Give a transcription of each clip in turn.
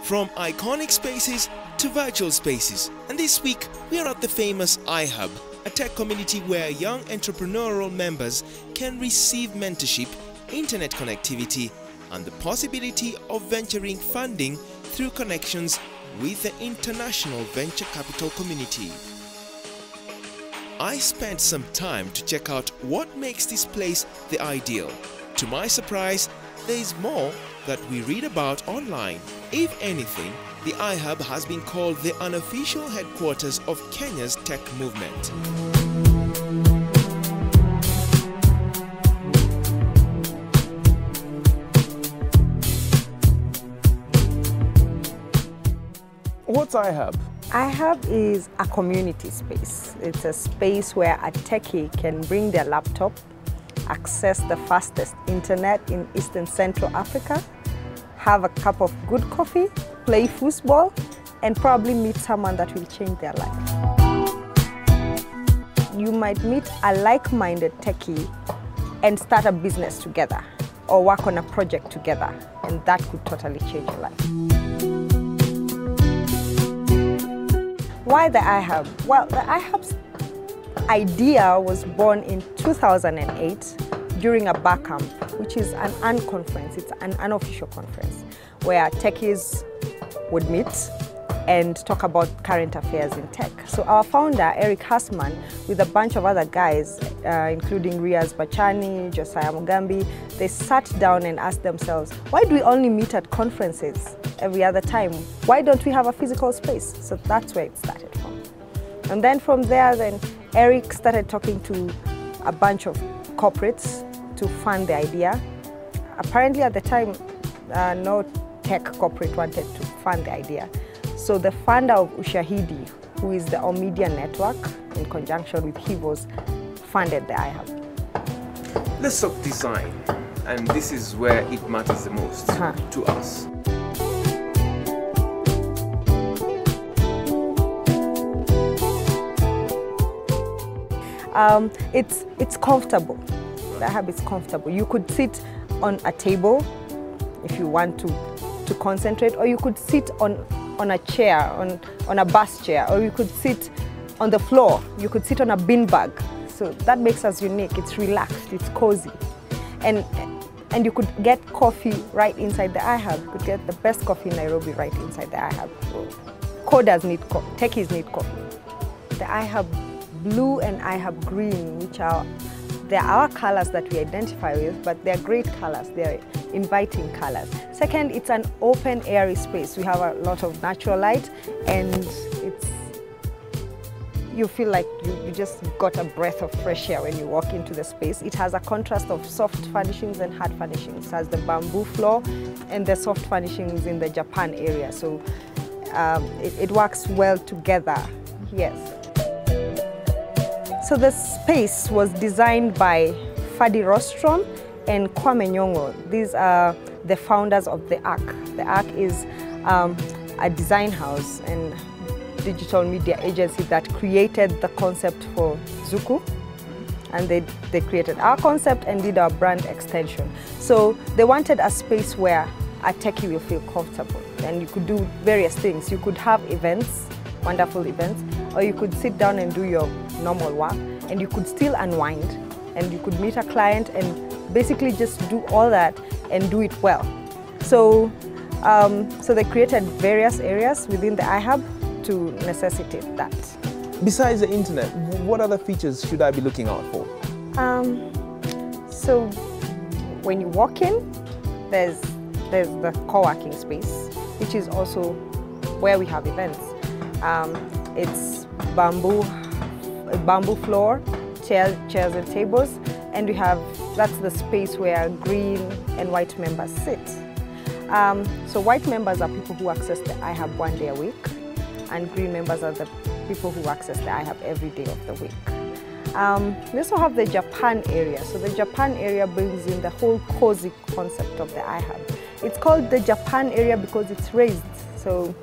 From iconic spaces to virtual spaces. And this week, we are at the famous iHub, a tech community where young entrepreneurial members can receive mentorship, internet connectivity, and the possibility of venturing funding through connections with the international venture capital community. I spent some time to check out what makes this place the ideal. To my surprise, there is more that we read about online. If anything, the iHub has been called the unofficial headquarters of Kenya's tech movement. What's iHub? iHub is a community space. It's a space where a techie can bring their laptop, access the fastest internet in Eastern Central Africa, have a cup of good coffee, play football, and probably meet someone that will change their life. You might meet a like-minded techie and start a business together or work on a project together, and that could totally change your life. Why the iHub? Well, the iHub's idea was born in 2008 during a bar camp, which is an unconference. It's an unofficial conference where techies would meet and talk about current affairs in tech. So our founder, Eric Hassman, with a bunch of other guys, including Riaz Bachani, Josiah Mugambi, they sat down and asked themselves, why do we only meet at conferences every other time? Why don't we have a physical space? So that's where it started from. And then from there, Eric started talking to a bunch of corporates to fund the idea. Apparently at the time, no tech corporate wanted to fund the idea. So the founder of Ushahidi, who is the Omedia network, in conjunction with Hivos, funded the iHub. Let's talk design, and this is where it matters the most to us. It's comfortable. The iHub is comfortable. You could sit on a table if you want to concentrate, or you could sit on a chair, on a bus chair, or you could sit on the floor. You could sit on a beanbag. So that makes us unique. It's relaxed, it's cozy. And you could get coffee right inside the iHub. You could get the best coffee in Nairobi right inside the iHub. Coders need coffee, techies need coffee. The iHub blue and iHub green, which are our colors that we identify with, but they're great colors, they're inviting colors. Second, it's an open, airy space. We have a lot of natural light, and you feel like you just got a breath of fresh air when you walk into the space. It has a contrast of soft furnishings and hard furnishings. It has the bamboo floor and the soft furnishings in the Japan area. So it works well together, yes. So the space was designed by Fadi Rostrom and Kwame Nyong'o. These are the founders of the ARC. The ARC is a design house and digital media agency that created the concept for Zuku. And they created our concept and did our brand extension. So they wanted a space where a techie will feel comfortable, and you could do various things. You could have events, wonderful events, or you could sit down and do your normal work, and you could still unwind, and you could meet a client and basically just do all that and do it well. So, so they created various areas within the iHub to necessitate that. Besides the internet, what other features should I be looking out for? So when you walk in, there's the co-working space, which is also where we have events. It's bamboo floor, chairs and tables, and that's the space where green and white members sit. So white members are people who access the iHub 1 day a week, and green members are the people who access the iHub every day of the week. We also have the Japan area. So the Japan area brings in the whole cozy concept of the iHub. It's called the Japan area because it's raised. So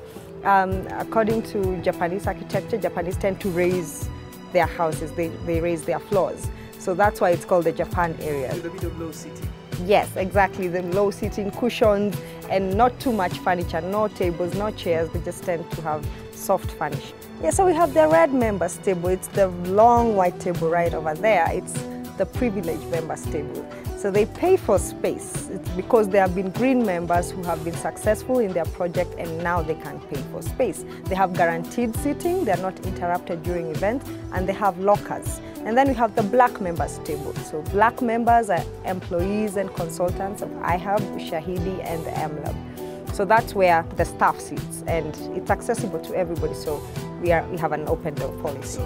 according to Japanese architecture, Japanese tend to raise their houses, they raise their floors. So that's why it's called the Japan area. With a bit of low seating. Yes, exactly. The low seating, cushions, and not too much furniture, no tables, no chairs. They just tend to have soft furnish. Yeah, so we have the red members table. It's the long white table right over there. It's the privileged members table. So they pay for space. It's because there have been green members who have been successful in their project and now they can pay for space. They have guaranteed seating, they're not interrupted during events, and they have lockers. And then we have the black members table. So black members are employees and consultants of iHub, Shahidi, and the MLab. So that's where the staff sits, and it's accessible to everybody. So we have an open door policy.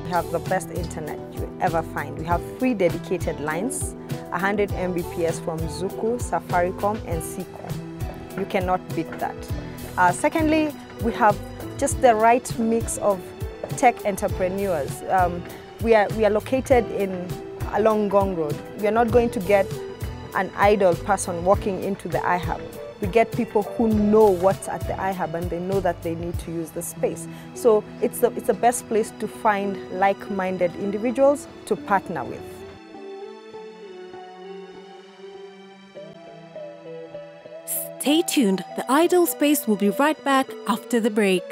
We have the best internet you ever find. We have 3 dedicated lines, 100 Mbps from Zuku, Safaricom, and Seacom. You cannot beat that. Secondly, we have just the right mix of tech entrepreneurs. We are located along Gong Road. We are not going to get an idle person walking into the iHub. We get people who know what's at the iHub and they know that they need to use the space. So it's the best place to find like-minded individuals to partner with. Stay tuned. The Idle Space will be right back after the break.